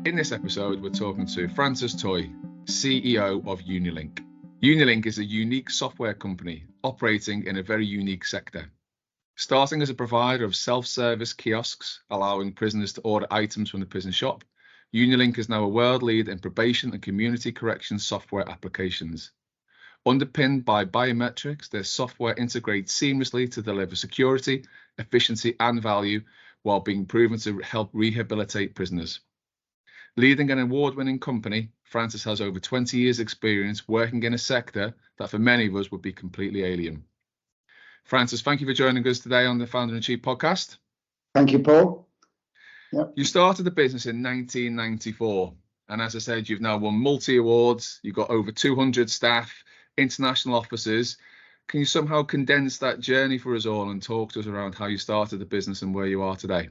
In this episode, we're talking to Francis Toye, CEO of Unilink. Unilink is a unique software company operating in a very unique sector. Starting as a provider of self-service kiosks, allowing prisoners to order items from the prison shop, Unilink is now a world leader in probation and community corrections software applications. Underpinned by biometrics, their software integrates seamlessly to deliver security, efficiency, and value while being proven to help rehabilitate prisoners. Leading an award-winning company, Francis has over 20 years' experience working in a sector that for many of us would be completely alien. Francis, thank you for joining us today on the Founder in Chief podcast. Thank you, Paul. Yep. You started the business in 1994, and as I said, you've now won multi-awards, you've got over 200 staff, international offices. Can you somehow condense that journey for us all and talk to us around how you started the business and where you are today?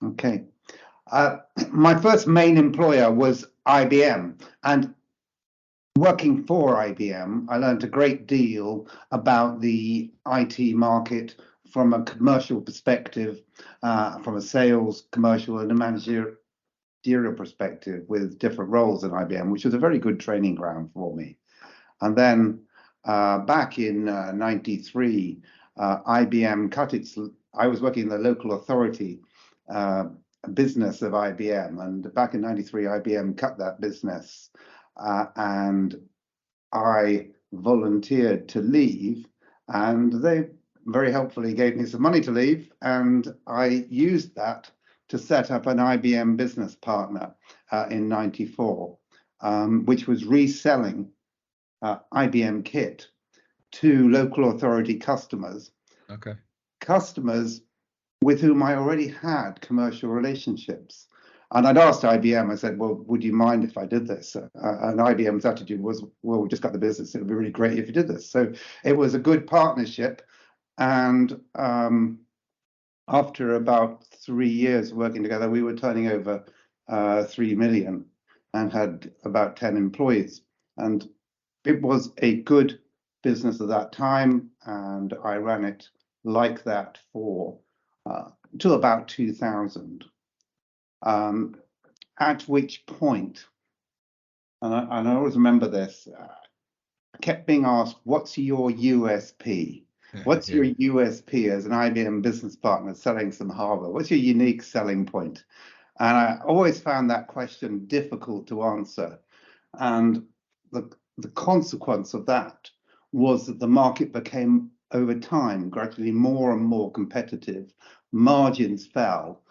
Okay. My first main employer was IBM, and working for IBM, I learned a great deal about the IT market from a commercial perspective, from a sales, commercial, and a managerial perspective with different roles in IBM, which was a very good training ground for me. And then back in 93, IBM cut its, I was working in the local authority business of IBM, and back in 93 IBM cut that business, and I volunteered to leave, and they very helpfully gave me some money to leave, and I used that to set up an IBM business partner in 94, which was reselling IBM kit to local authority customers. Okay. Customers with whom I already had commercial relationships. And I'd asked IBM, I said, well, would you mind if I did this? And IBM's attitude was, well, we just got the business. It would be really great if you did this. So it was a good partnership. And after about 3 years working together, we were turning over 3 million and had about 10 employees. And it was a good business at that time. And I ran it like that for to about 2000, at which point, and I always remember this, I kept being asked, what's your USP? What's your USP as an IBM business partner selling some hardware? What's your unique selling point? And I always found that question difficult to answer. And the consequence of that was that the market became, over time, gradually more and more competitive. Margins fell,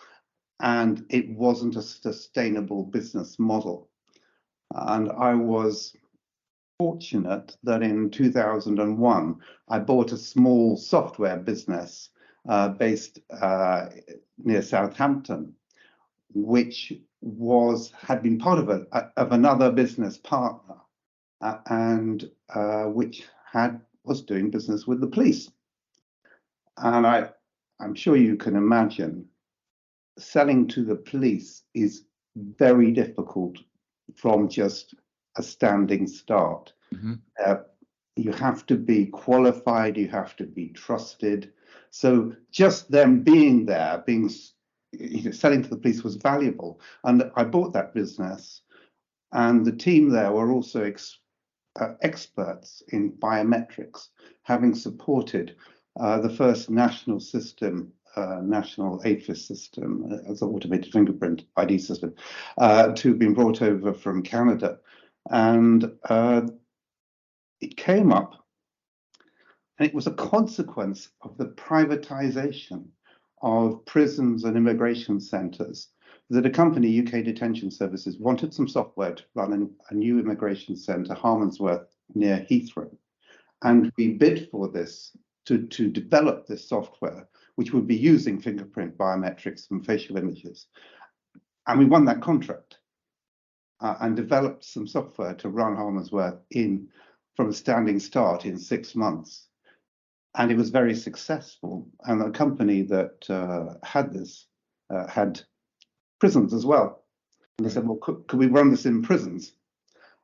and it wasn't a sustainable business model. And I was fortunate that in 2001, I bought a small software business based near Southampton, which had been part of another business partner, and which was doing business with the police. And I'm sure you can imagine selling to the police is very difficult from just a standing start. Mm-hmm. You have to be qualified, you have to be trusted. So just them being there, selling to the police was valuable. And I bought that business, and the team there were also experts in biometrics, having supported the first national system, national AFIS system, as an automated fingerprint ID system, to have been brought over from Canada. And it came up, and it was a consequence of the privatization of prisons and immigration centres, that a company, UK Detention Services, wanted some software to run a new immigration centre, Harmondsworth, near Heathrow. And we bid for this to develop this software, which would be using fingerprint biometrics and facial images. And we won that contract and developed some software to run Harmondsworth from a standing start in 6 months. And it was very successful. And the company that had this had prisons as well. And they said, well, could we run this in prisons?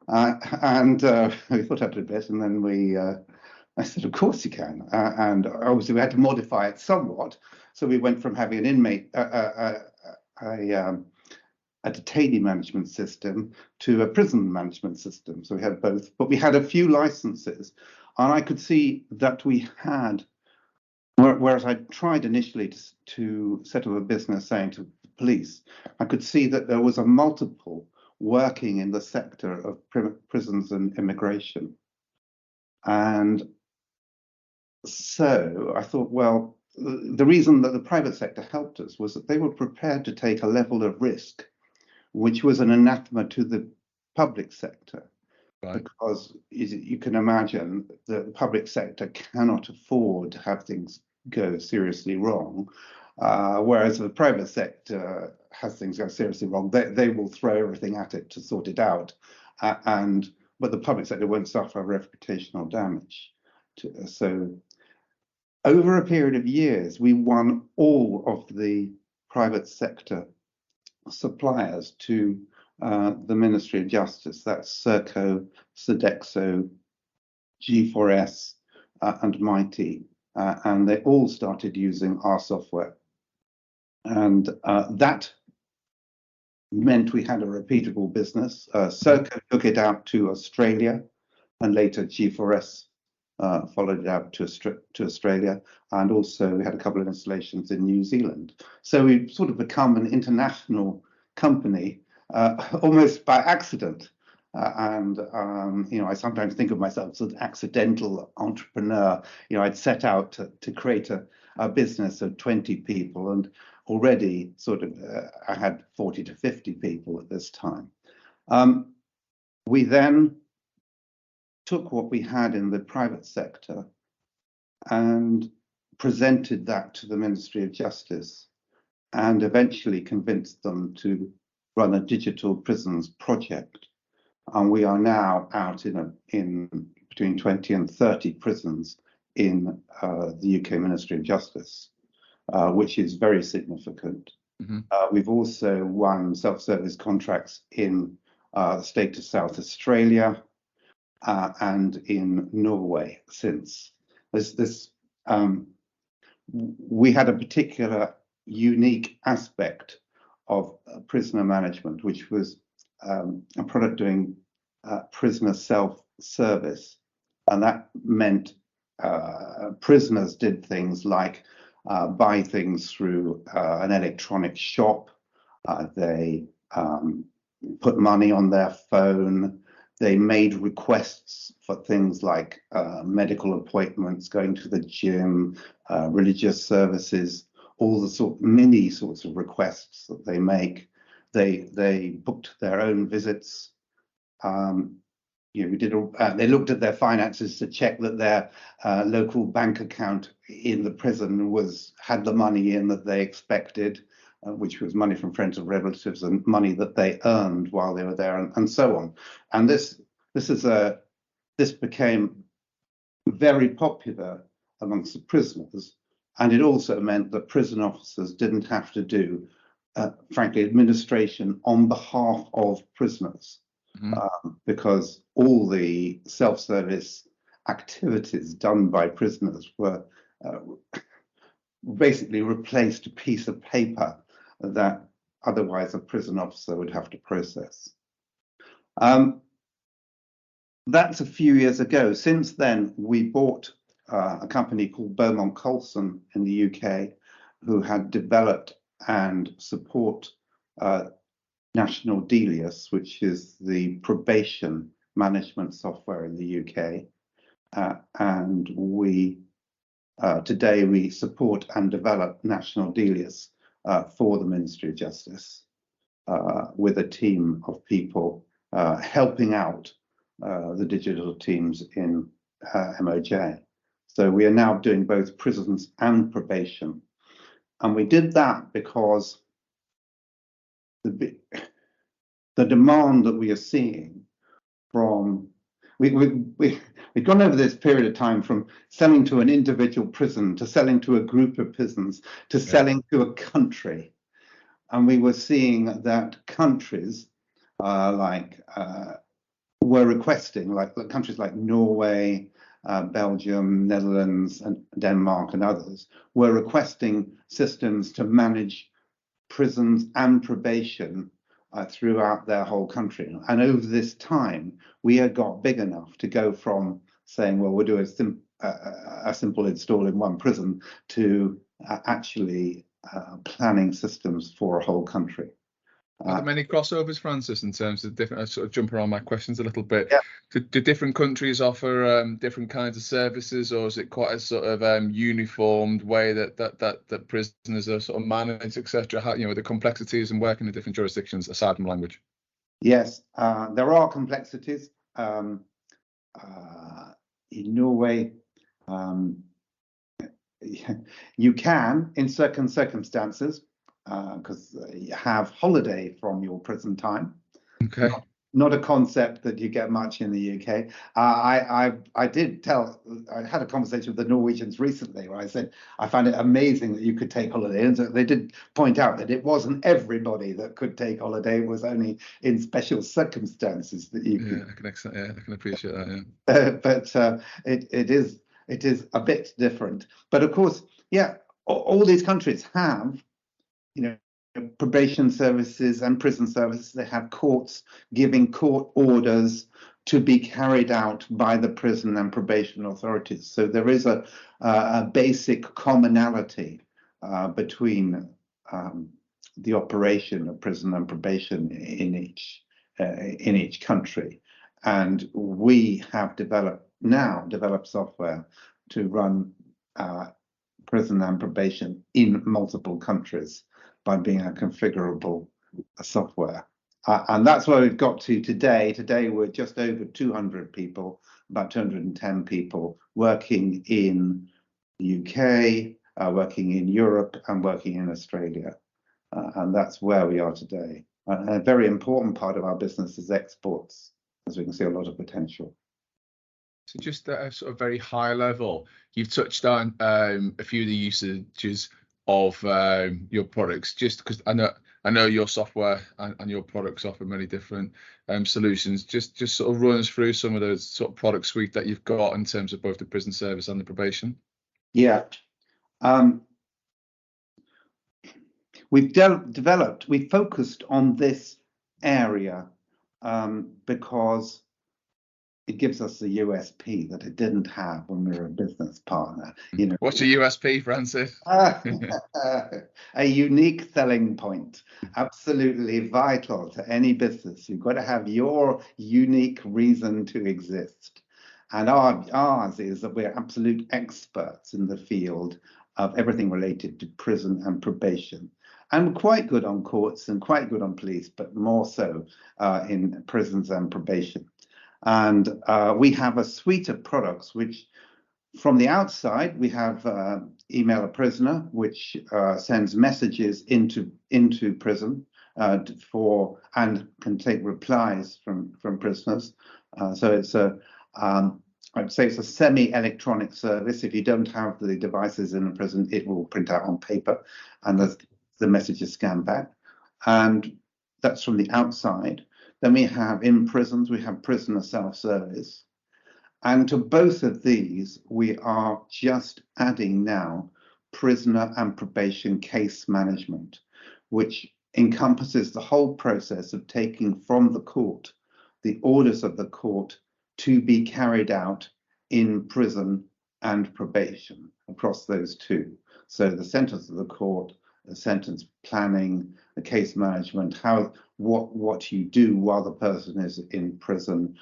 And we thought about it a bit, and then I said, of course you can. And obviously we had to modify it somewhat. So we went from having an inmate, a a detainee management system to a prison management system. So we had both, but we had a few licenses, and I could see that we had, whereas I tried initially to set up a business saying to the police, I could see that there was a multiple working in the sector of prisons and immigration. And so I thought, well, the reason that the private sector helped us was that they were prepared to take a level of risk which was an anathema to the public sector. Right. Because you can imagine that the public sector cannot afford to have things go seriously wrong, whereas the private sector has things go seriously wrong, they will throw everything at it to sort it out, but the public sector won't suffer reputational damage. So over a period of years, we won all of the private sector suppliers to the Ministry of Justice. That's Serco, Sodexo, G4S, and Mighty, and they all started using our software. And that meant we had a repeatable business. Serco took it out to Australia, and later G4S followed it out to Australia, and also we had a couple of installations in New Zealand. So we've sort of become an international company almost by accident. I sometimes think of myself as an accidental entrepreneur. I'd set out to create a business of 20 people, and already sort of I had 40 to 50 people at this time. We then took what we had in the private sector and presented that to the Ministry of Justice, and eventually convinced them to run a digital prisons project. And we are now out in between 20 and 30 prisons in the UK Ministry of Justice, which is very significant. Mm-hmm. We've also won self-service contracts in the state of South Australia and in Norway since. We had a particular unique aspect of prisoner management, which was a product doing prisoner self-service, and that meant prisoners did things like buy things through an electronic shop. They put money on their phone. They made requests for things like medical appointments, going to the gym, religious services, all the many sorts of requests that they make. They booked their own visits. They looked at their finances to check that their local bank account in the prison had the money in that they expected, which was money from friends and relatives and money that they earned while they were there, and so on. And this became very popular amongst the prisoners, and it also meant that prison officers didn't have to do, frankly, administration on behalf of prisoners. Mm-hmm. Because all the self-service activities done by prisoners were basically replaced a piece of paper that otherwise a prison officer would have to process. That's a few years ago. Since then, we bought a company called Beaumont Colson in the UK, who had developed and support National Delius, which is the probation management software in the UK. And today we support and develop National Delius for the Ministry of Justice with a team of people helping out the digital teams in MOJ. So we are now doing both prisons and probation. And we did that because the demand that we are seeing from, we've gone over this period of time from selling to an individual prison to selling to a group of prisons to selling to a country. And we were seeing that countries were requesting, like countries like Norway, Belgium, Netherlands, and Denmark, and others were requesting systems to manage prisons and probation throughout their whole country. And over this time, we had got big enough to go from saying, well, we'll do a simple install in one prison to actually planning systems for a whole country. Are there many crossovers, Francis, in terms of different? I sort of jump around my questions a little bit. Yeah. Do different countries offer different kinds of services, or is it quite a sort of uniformed way that prisoners are sort of managed, etc.? How, you know, the complexities and working in different jurisdictions aside from language? Yes, there are complexities. In Norway, you can, in certain circumstances, because you have holiday from your prison time. Okay. Not a concept that you get much in the UK. I had a conversation with the Norwegians recently where I said I find it amazing that you could take holiday, and so they did point out that it wasn't everybody that could take holiday. It was only in special circumstances that you could. I can appreciate that. Yeah. But it is a bit different. But of course, yeah, all these countries have, you know, probation services and prison services. They have courts giving court orders to be carried out by the prison and probation authorities. So there is a basic commonality between the operation of prison and probation in each country. And we have developed software to run prison and probation in multiple countries by being a configurable software. And that's where we've got to today. Today, we're just over 200 people, about 210 people working in the UK, working in Europe, and working in Australia. And that's where we are today. And a very important part of our business is exports, as we can see a lot of potential. So just at a sort of very high level, you've touched on a few of the usages of your products, just because I know your software and your products offer many different solutions. Just sort of run us through some of those sort of product suite that you've got in terms of both the prison service and the probation. Yeah. We've focused on this area because it gives us a USP that it didn't have when we were a business partner. You know, what's your USP, Francis? A unique selling point, absolutely vital to any business. You've got to have your unique reason to exist. And ours is that we're absolute experts in the field of everything related to prison and probation. And quite good on courts and quite good on police, but more so in prisons and probation. And we have a suite of products which, from the outside, we have Email a Prisoner, which sends messages into prison and can take replies from prisoners. So it's I'd say it's a semi-electronic service. If you don't have the devices in a prison, it will print out on paper, and the message is scanned back. And that's from the outside. Then we have in prisons, we have prisoner self-service. And to both of these, we are just adding now prisoner and probation case management, which encompasses the whole process of taking from the court the orders of the court to be carried out in prison and probation across those two. So the sentence of the court, the sentence planning, the case management, what you do while the person is in prison,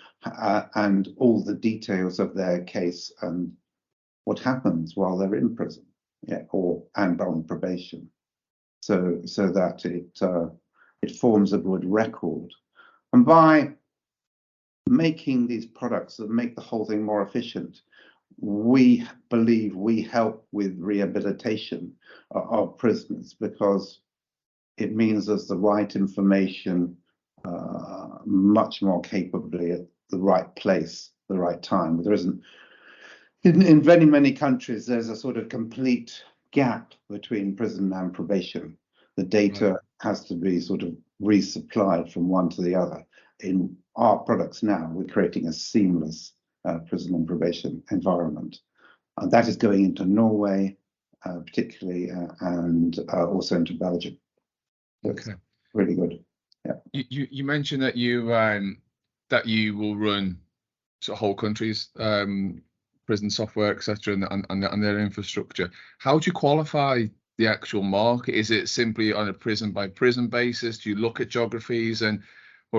and all the details of their case and what happens while they're in prison, and on probation, so that it forms a good record. And by making these products that make the whole thing more efficient, we believe we help with rehabilitation of prisoners, because it means there's the right information much more capably at the right place, the right time. There isn't, in very many countries, there's a sort of complete gap between prison and probation. The data has to be sort of resupplied from one to the other. In our products now, we're creating a seamless prison and probation environment. And that is going into Norway, particularly, and also into Belgium. So okay. Really good. Yeah. You mentioned that you will run sort of whole countries, prison software, etc., and their infrastructure. How do you qualify the actual market? Is it simply on a prison by prison basis? Do you look at geographies, or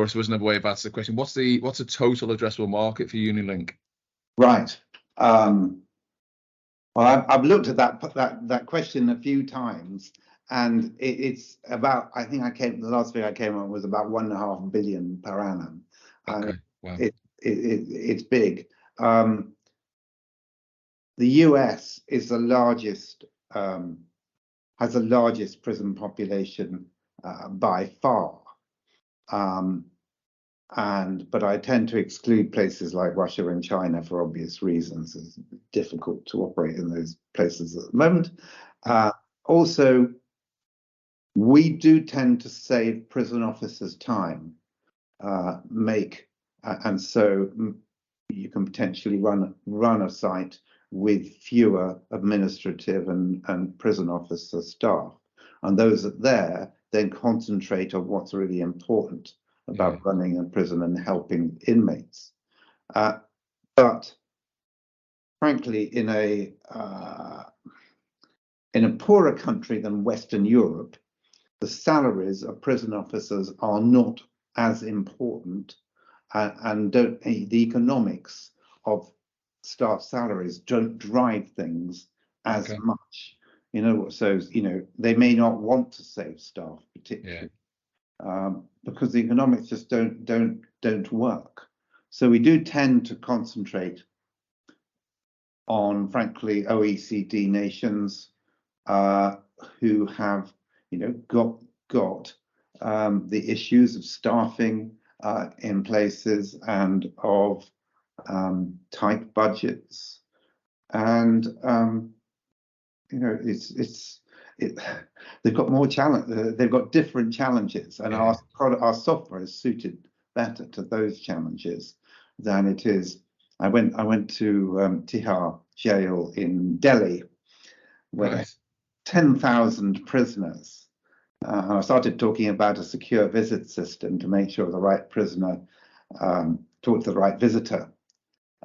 I suppose another way of asking the question, what's the total addressable market for Unilink? Right. Well, I've looked at that question a few times, and it's about, I think the last figure I came on was about 1.5 billion per annum. Okay, wow. It's big. The US is the largest, has the largest prison population by far. But I tend to exclude places like Russia and China for obvious reasons. It's difficult to operate in those places at the moment. Also, we do tend to save prison officers time, and so you can potentially run a site with fewer administrative and prison officer staff, and those that there then concentrate on what's really important about running a prison and helping inmates. But frankly, in a poorer country than Western Europe, the salaries of prison officers are not as important, and the economics of staff salaries don't drive things as much. So they may not want to save staff particularly. Because the economics just don't work. So we do tend to concentrate on, frankly, OECD nations who have, got the issues of staffing in places and of tight budgets, and they've got more challenge. They've got different challenges, and our software is suited better to those challenges than it is. I went to Tihar jail in Delhi, where 10,000 prisoners. And I started talking about a secure visit system to make sure the right prisoner talked to the right visitor.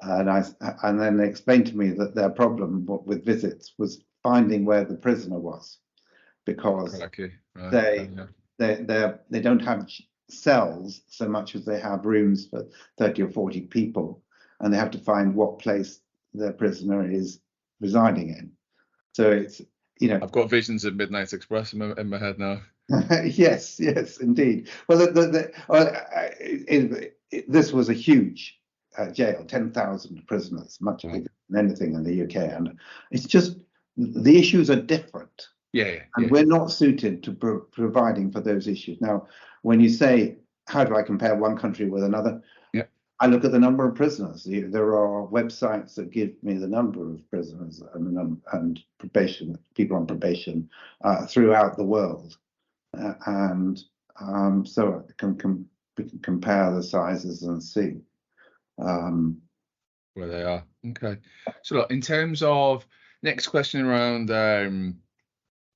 And then they explained to me that their problem with visits was finding where the prisoner was, because they don't have cells so much as they have rooms for 30 or 40 people, and they have to find what place their prisoner is residing in. So it's I've got visions of Midnight Express in my head now. Yes, indeed. Well, this was a huge jail, 10,000 prisoners, much bigger than anything in the UK, and it's just the issues are different. And we're not suited to providing for those issues. Now, when you say, how do I compare one country with another? I look at the number of prisoners. There are websites that give me the number of prisoners and probation, people on probation throughout the world. So we can compare the sizes and see where they are. Okay. So look, in terms of next question around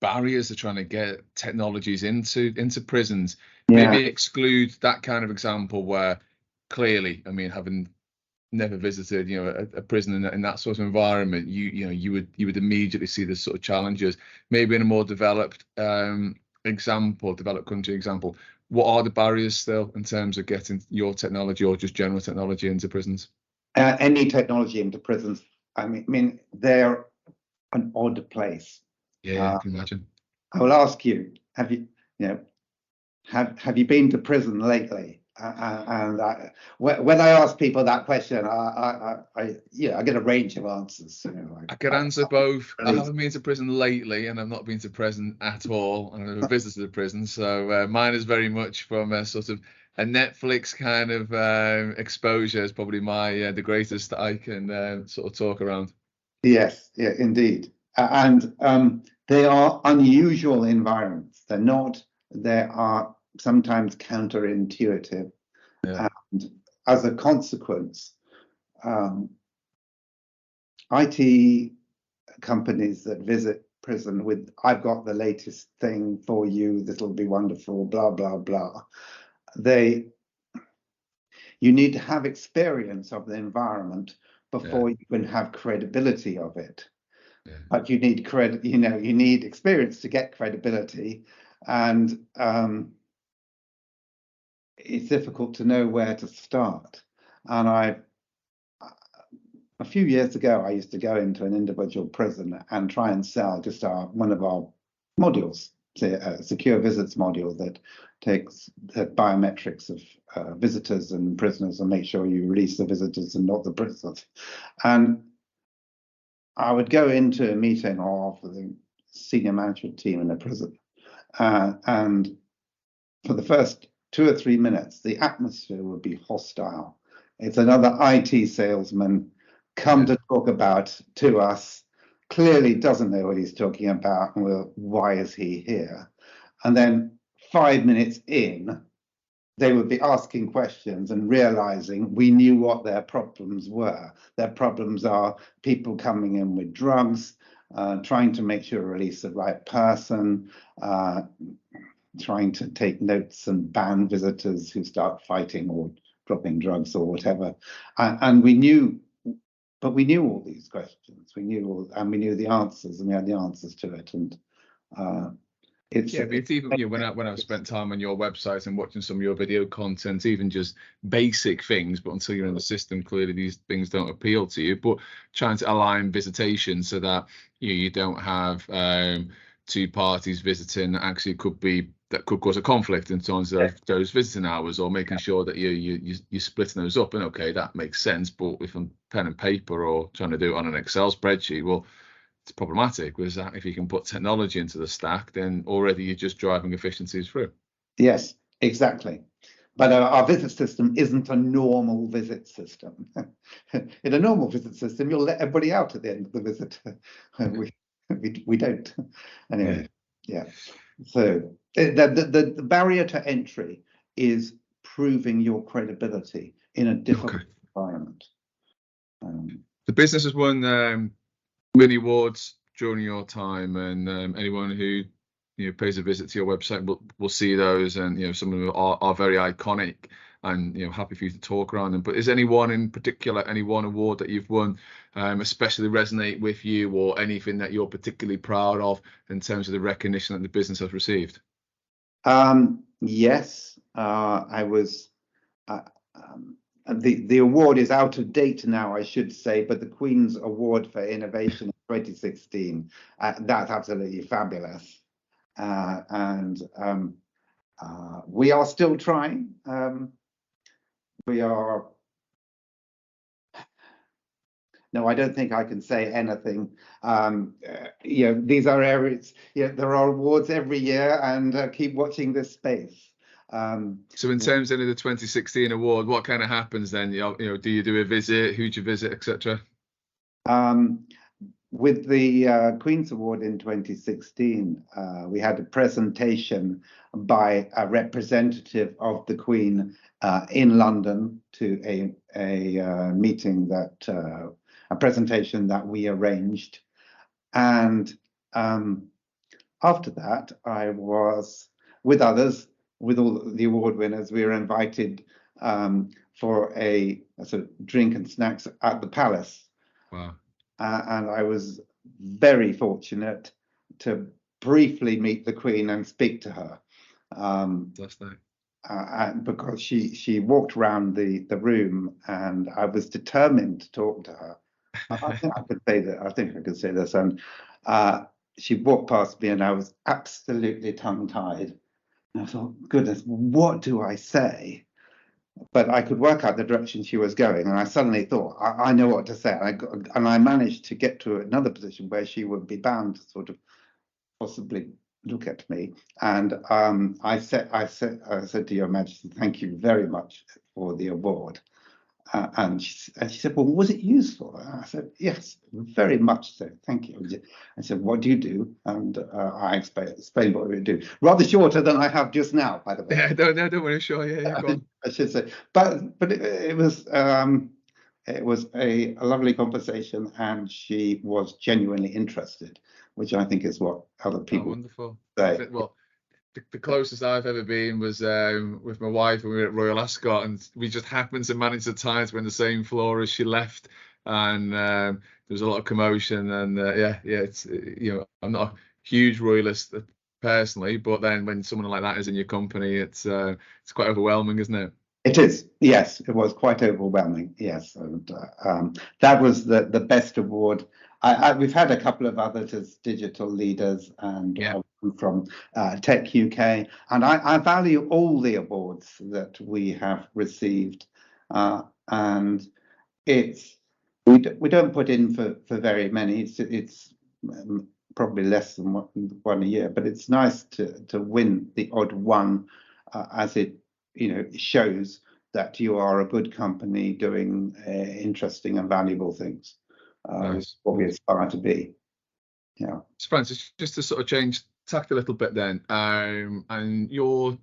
barriers to trying to get technologies into prisons, maybe exclude that kind of example where clearly, I mean, having never visited, a prison in that sort of environment, you would immediately see the sort of challenges. Maybe in a more developed developed country example, what are the barriers still in terms of getting your technology or just general technology into prisons? Any technology into prisons, I mean, they're an odd place. I can imagine. I will ask you, have you been to prison lately? And when I ask people that question, I get a range of answers. I could answer both. I haven't been to prison lately, and I've not been to prison at all, and I've never visited a prison. So mine is very much from a sort of a Netflix kind of exposure. Is probably the greatest that I can sort of talk around. Yes, indeed, and they are unusual environments. They are sometimes counterintuitive, and as a consequence, IT companies that visit prison with, I've got the latest thing for you, this will be wonderful, blah blah blah, you need to have experience of the environment before you can have credibility of it. But you need you need experience to get credibility, and it's difficult to know where to start. And a few years ago, I used to go into an individual prison and try and sell just one of our modules, a secure visits module that takes the biometrics of visitors and prisoners and make sure you release the visitors and not the prisoners. And I would go into a meeting of the senior management team in the prison, and for the first 2 or 3 minutes, the atmosphere would be hostile. It's another IT salesman come to talk about to us, clearly doesn't know what he's talking about, and well, why is he here? And then 5 minutes in, they would be asking questions and realizing we knew what their problems were. Their problems are people coming in with drugs, trying to make sure release the right person, trying to take notes and ban visitors who start fighting or dropping drugs or whatever. And we knew all these questions. We knew the answers, and we had the answers to it. And it's even when I've spent time on your website and watching some of your video content, even just basic things, but until you're in the system, clearly these things don't appeal to you. But trying to align visitation so that you don't have 2 parties visiting actually that could cause a conflict in terms of those visiting hours, or making sure that you're splitting those up. And okay, that makes sense, but if I'm pen and paper or trying to do it on an Excel spreadsheet, well, it's problematic. Whereas that if you can put technology into the stack, then already you're just driving efficiencies through. Yes, exactly. But our visit system isn't a normal visit system. In a normal visit system, you'll let everybody out at the end of the visit. We don't. Anyway, yeah. So the barrier to entry is proving your credibility in a difficult environment. The business has won many awards during your time, and anyone who pays a visit to your website will see those, and some of them are very iconic, and happy for you to talk around them. But is anyone in particular, any one award that you've won especially resonate with you, or anything that you're particularly proud of in terms of the recognition that the business has received? Yes, I was. The award is out of date now, I should say, but the Queen's Award for Innovation in 2016, that's absolutely fabulous. And we are still trying. No, I don't think I can say anything. These are areas, there are awards every year, and keep watching this space. So in terms of the 2016 award, what kind of happens then? Do you do a visit? Who'd you visit, etc.? With the Queen's Award in 2016, we had a presentation by a representative of the Queen in London to a meeting a presentation that we arranged. And after that, I was with others, with all the award winners. We were invited for a sort of drink and snacks at the Palace. Wow. And I was very fortunate to briefly meet the Queen and speak to her. That's nice. Because she walked around the room, and I was determined to talk to her. I think I could say that. I think I could say this. And she walked past me, and I was absolutely tongue-tied. And I thought, goodness, what do I say? But I could work out the direction she was going, and I suddenly thought, I know what to say. And I managed to get to another position where she would be bound to sort of possibly look at me. And I said to Your Majesty, thank you very much for the award. And she said, well, was it useful? And I said, yes, very much so. Thank you. I said, what do you do? And I explained what we do. Rather shorter than I have just now, by the way. Yeah, don't worry, sure. Yeah, go on. I should say. But it was a lovely conversation, and she was genuinely interested, which I think is what other people wonderful. say. Well, the closest I've ever been was with my wife when we were at Royal Ascot, and we just happened to manage the time to be on the same floor as she left, and there was a lot of commotion. And it's I'm not a huge royalist personally, but then when someone like that is in your company, it's quite overwhelming, isn't it? It is, yes. It was quite overwhelming, yes. And that was the best award. We've had a couple of others as digital leaders, and from Tech UK, and I value all the awards that we have received, and we don't put in for very many. It's probably less than one a year, but it's nice to win the odd one, as it shows that you are a good company doing interesting and valuable things. Nice. What we aspire to be. Yeah. So Francis, just to sort of change tact a little bit then, and you're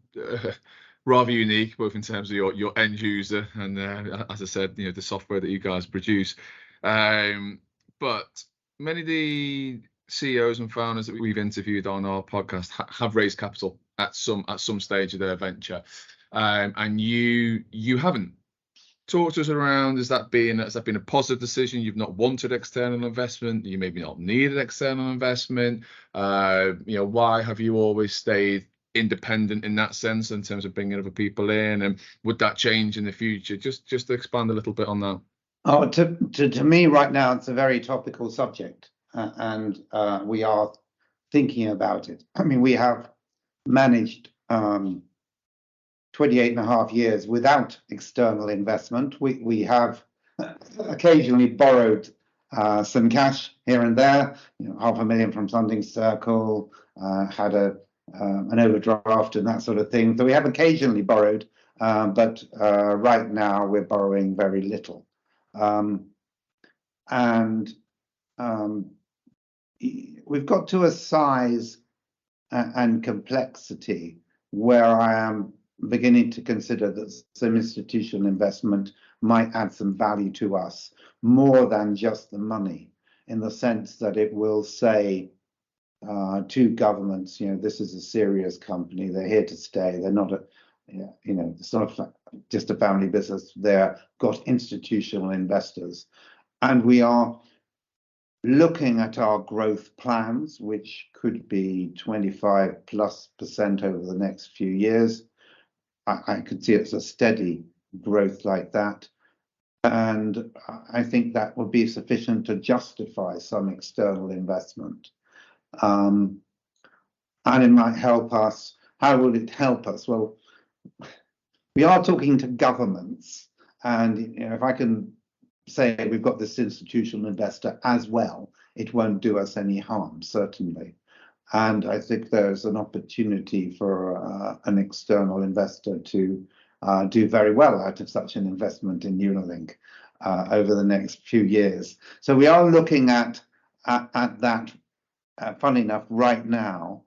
rather unique, both in terms of your end user and, as I said, the software that you guys produce. But many of the CEOs and founders that we've interviewed on our podcast have raised capital at some stage of their venture, and you haven't. Talk to us around, has that been a positive decision? You've not wanted external investment, you maybe not needed external investment. Why have you always stayed independent in that sense, in terms of bringing other people in, and would that change in the future? Just to expand a little bit on that. Oh, to me right now, it's a very topical subject, and we are thinking about it. I mean, we have managed 28.5 years without external investment. We have occasionally borrowed some cash here and there, $500,000 from Funding Circle, had an overdraft and that sort of thing. So we have occasionally borrowed, but right now we're borrowing very little. And we've got to a size and complexity where I am beginning to consider that some institutional investment might add some value to us, more than just the money, in the sense that it will say to governments, this is a serious company, they're here to stay, they're not it's not just a family business, they've got institutional investors. And we are looking at our growth plans, which could be 25+% over the next few years. I could see it's a steady growth like that. And I think that would be sufficient to justify some external investment. And it might help us. How will it help us? Well, we are talking to governments. And if I can say we've got this institutional investor as well, it won't do us any harm, certainly. And I think there's an opportunity for an external investor to do very well out of such an investment in Unilink over the next few years. So we are looking at that. Funnily enough, right now,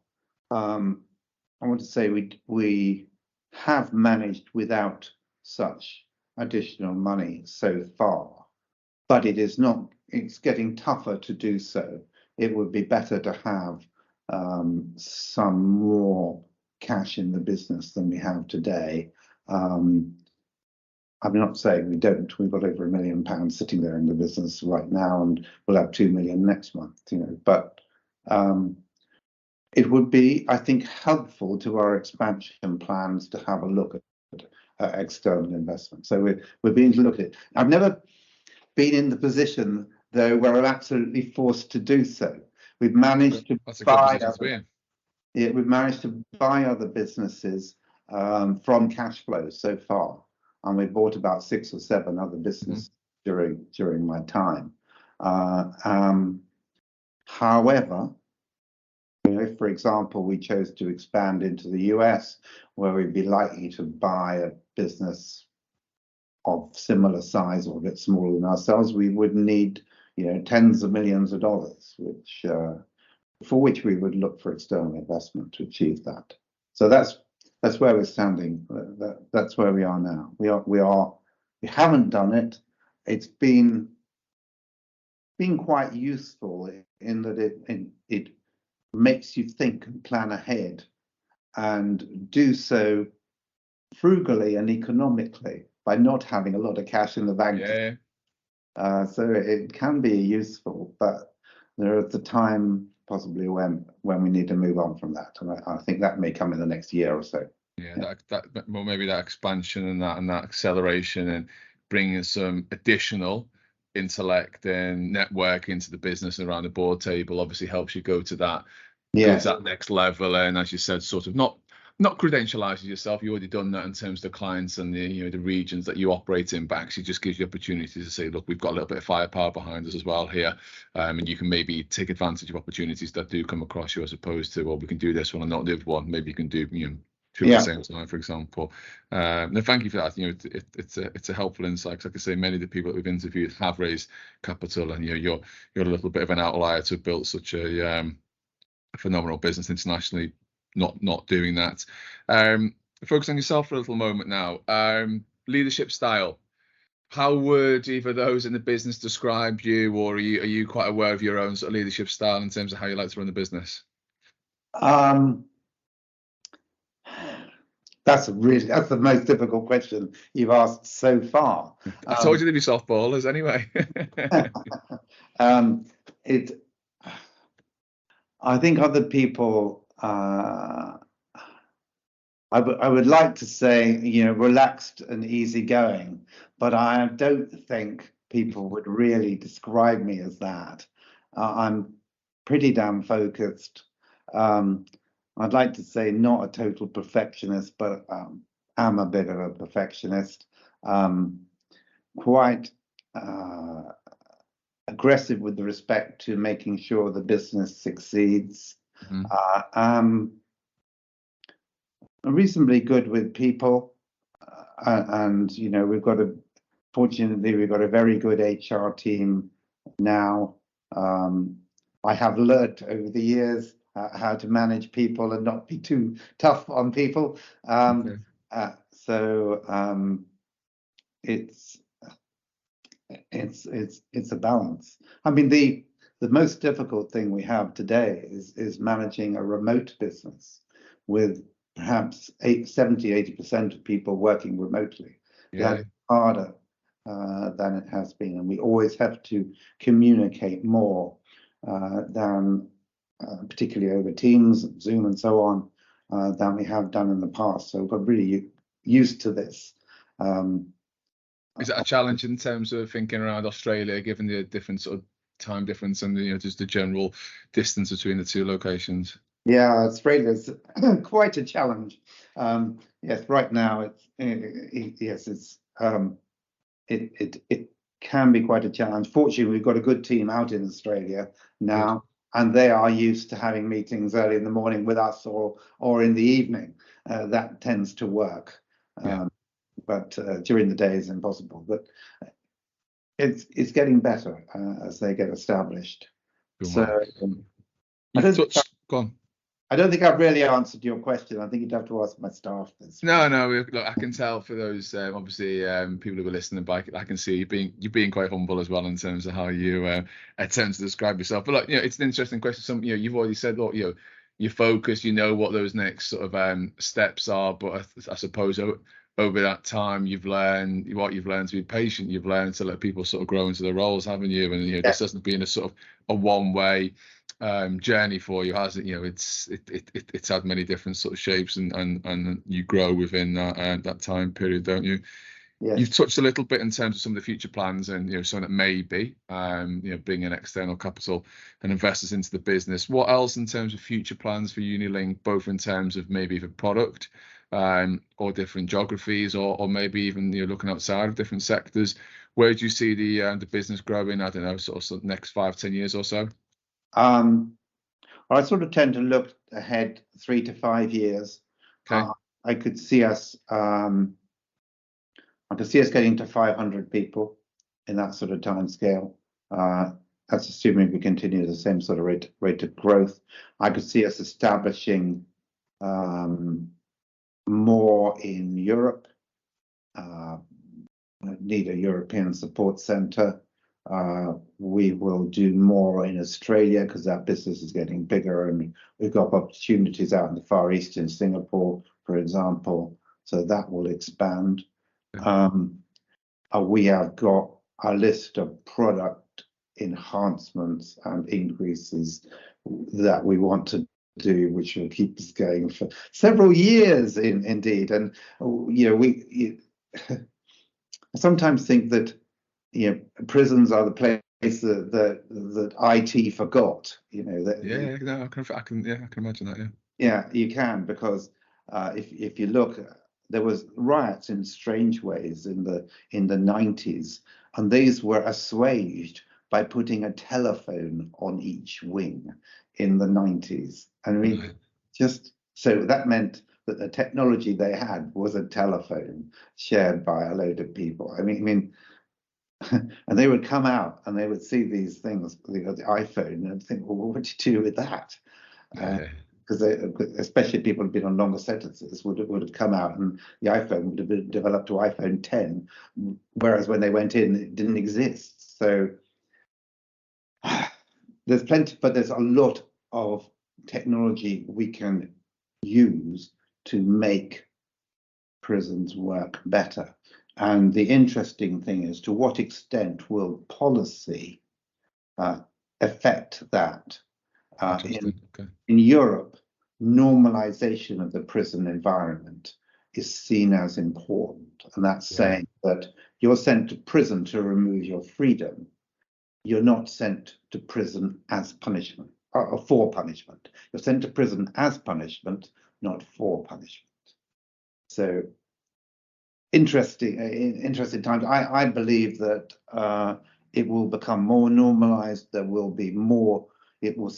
I want to say we have managed without such additional money so far, but it's getting tougher to do so. It would be better to have some more cash in the business than we have today. I'm not saying we don't. We've got over £1 million sitting there in the business right now, and we'll have 2 million next month. But it would be, I think, helpful to our expansion plans to have a look at external investment. So we're beginning to look at it. I've never been in the position, though, where I'm absolutely forced to do so. We've managed to buy other businesses from cash flows so far, and we've bought about 6 or 7 other businesses during my time. However, if, for example, we chose to expand into the US, where we'd be likely to buy a business of similar size or a bit smaller than ourselves, we would need tens of millions of dollars, for which we would look for external investment to achieve that. So that's where we're standing. That's where we are now. We haven't done it. It's been quite useful in that it makes you think and plan ahead, and do so frugally and economically by not having a lot of cash in the bank. Yeah. So it can be useful, but there is a time possibly when we need to move on from that, and I think that may come in the next year or so. Yeah, that well, maybe that expansion and that acceleration and bringing some additional intellect and network into the business and around the board table obviously helps you go to that next level. And as you said, sort of not credentializing yourself. You already done that in terms of the clients and the regions that you operate in, but actually just gives you opportunity to say, look, we've got a little bit of firepower behind us as well here, and you can maybe take advantage of opportunities that do come across you, as opposed to, well, we can do this one and not the other one. Maybe you can do two at the same time, for example. No, thank you for that. It's a helpful insight. Like I say, many of the people that we've interviewed have raised capital, and you're a little bit of an outlier to have built such a phenomenal business internationally. Not doing that. Focus on yourself for a little moment now. Leadership style. How would either of those in the business describe you, or are you quite aware of your own sort of leadership style in terms of how you like to run the business? That's the most difficult question you've asked so far. I told you to be softballers anyway. I think other people, I would like to say, relaxed and easygoing, but I don't think people would really describe me as that. I'm pretty damn focused. I'd like to say not a total perfectionist, but am a bit of a perfectionist. Quite aggressive with respect to making sure the business succeeds. Reasonably good with people, and fortunately we've got a very good HR team now. I have learnt over the years how to manage people and not be too tough on people. So it's a balance. I mean, the most difficult thing we have today is managing a remote business with perhaps 70-80% of people working remotely. That's harder than it has been, and we always have to communicate more than particularly over Teams, Zoom, and so on, than we have done in the past. So we've got really used to this. Is that a challenge in terms of thinking around Australia, given the different sort of time difference and just the general distance between the two locations? Yeah, Australia's quite a challenge. Yes, right now it can be quite a challenge. Fortunately, we've got a good team out in Australia now, and they are used to having meetings early in the morning with us or in the evening. That tends to work. But during the day is impossible. But it's getting better as they get established. So I don't think I've really answered your question. I think you'd have to ask my staff this. No. Look, I can tell for those obviously people who are listening back. I can see you being quite humble as well in terms of how you attempt to describe yourself. But look, it's an interesting question. You've already said, look, you focus. What those next sort of steps are. But I suppose over that time, you've learned to be patient. You've learned to let people sort of grow into their roles, haven't you? And this hasn't been a sort of a one-way journey for you, has it? It's had many different sort of shapes, and you grow within that time period, don't you? Yes. You've touched a little bit in terms of some of the future plans and something that may be bringing external capital and investors into the business. What else in terms of future plans for Unilink, both in terms of maybe the product or different geographies, or maybe even looking outside of different sectors? Where do you see the business growing? I don't know, sort of next 5-10 years or so. Well, I sort of tend to look ahead 3 to 5 years. Okay. I could see us getting to 500 people in that sort of time scale. That's assuming we continue the same sort of rate of growth. I could see us establishing more in Europe. Need a European support center. We will do more in Australia because that business is getting bigger, and we've got opportunities out in the Far East in Singapore, for example. So that will expand. We have got a list of product enhancements and increases that we want to do, which will keep us going for several years indeed. And we I sometimes think that prisons are the place that IT forgot. No, I can imagine that. Yeah, you can, because if you look, there was riots in strange ways in the 90s, and these were assuaged by putting a telephone on each wing in the 90s. And just so that meant that the technology they had was a telephone shared by a load of people. I mean, and they would come out and they would see these things, the iPhone, and think, well, what do you do with that? Because especially people who've been on longer sentences would have come out, and the iPhone would have been developed to iPhone 10, whereas when they went in, it didn't exist. So there's plenty, but there's a lot of technology we can use to make prisons work better. And the interesting thing is, to what extent will policy affect that? In Europe, normalization of the prison environment is seen as important. And that's saying that you're sent to prison to remove your freedom. You're not sent to prison as punishment, or for punishment. You're sent to prison as punishment, not for punishment. So interesting times. I believe that it will become more normalized. There will be more. It will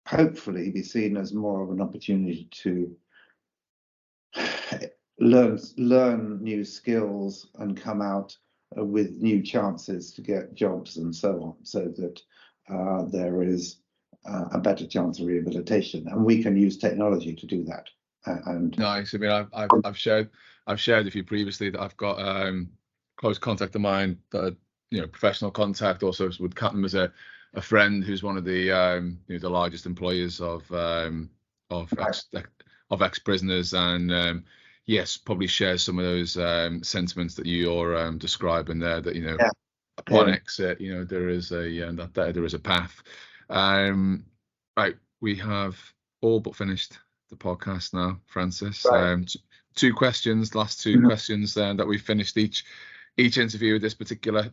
hopefully be seen as more of an opportunity to learn new skills and come out with new chances to get jobs and so on, so that there is a better chance of rehabilitation, and we can use technology to do that. Nice. I mean, I've shared with you previously that I've got close contact of mine that professional contact, also would count them as a friend who's one of the the largest employers of ex-prisoners, and yes, probably shares some of those sentiments that you're describing there, that upon exit, there is a path. Right, we have all but finished the podcast now, Francis. Right. Two questions, last two questions that we finished each interview with this particular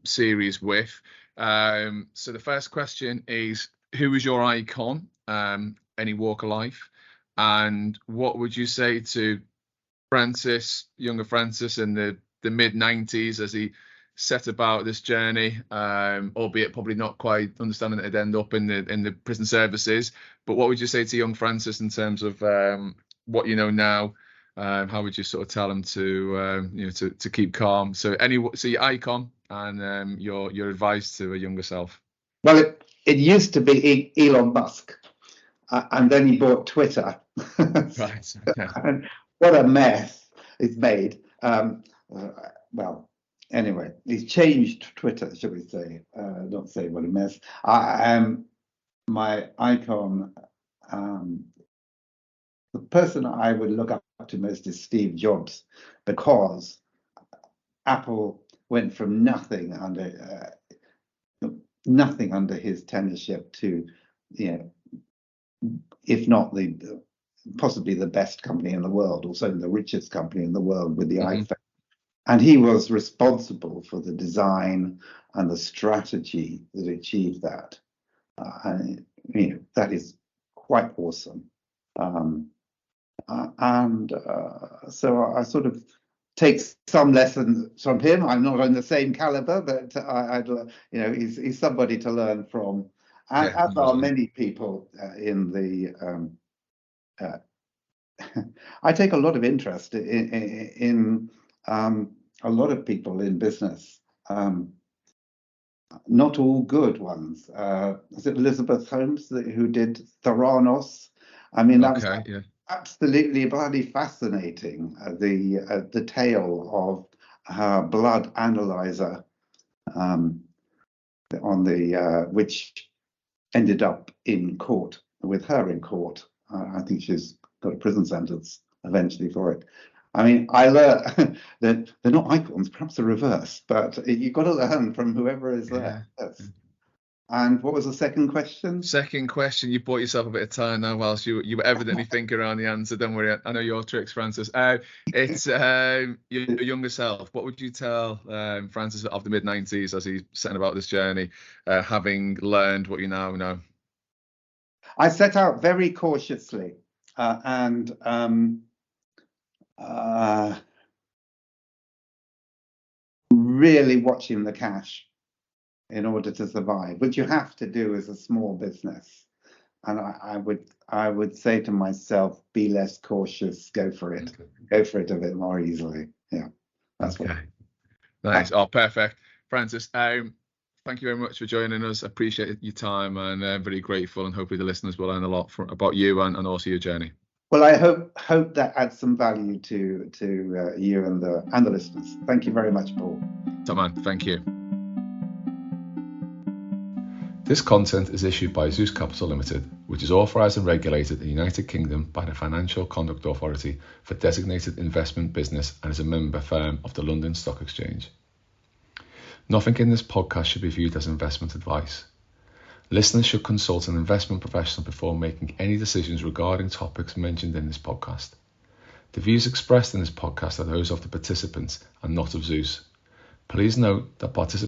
series with. So the first question is, who is your icon, any walk of life, and what would you say to younger Francis in the mid-90s as he set about this journey, albeit probably not quite understanding that it'd end up in the prison services, but what would you say to young Francis in terms of what you know now? How would you sort of tell him to to keep calm? So your icon and your advice to a younger self. Well, it used to be Elon Musk, and then he bought Twitter. Right. Okay. And what a mess it's made. Well, anyway, he's changed Twitter, shall we say? Not say what a mess. My icon. The person I would look up to most is Steve Jobs, because Apple went from nothing under his tenureship to, if not possibly the best company in the world, or certainly the richest company in the world with the iPhone. And he was responsible for the design and the strategy that achieved that. And that is quite awesome. So I sort of take some lessons from him. I'm not on the same caliber, but he's somebody to learn from, as are many people in the. I take a lot of interest in a lot of people in business. Not all good ones. Was it Elizabeth Holmes who did Theranos? I mean, that was absolutely bloody fascinating. The tale of her blood analyzer which ended up in court with her in court. I think she's got a prison sentence eventually for it. I mean, I learned that they're not icons, perhaps the reverse, but you've got to learn from whoever is there. Yes. And what was the second question? Second question, you bought yourself a bit of time now whilst you were evidently thinking around the answer. Don't worry, I know your tricks, Francis. It's your younger self. What would you tell Francis of the mid-90s as he's setting about this journey, having learned what you now know? I set out very cautiously and really watching the cash in order to survive, which you have to do as a small business. And I would say to myself, be less cautious, go for it. Okay. Go for it a bit more easily. Yeah, that's okay. Nice. Oh, perfect. Francis, thank you very much for joining us. I appreciate your time, and I'm very grateful, and hopefully the listeners will learn a lot about you and also your journey. Well, I hope that adds some value to you and the listeners. Thank you very much, Paul. Top man, thank you. This content is issued by Zeus Capital Limited, which is authorised and regulated in the United Kingdom by the Financial Conduct Authority for designated investment business and is a member firm of the London Stock Exchange. Nothing in this podcast should be viewed as investment advice. Listeners should consult an investment professional before making any decisions regarding topics mentioned in this podcast. The views expressed in this podcast are those of the participants and not of Zeus. Please note that participants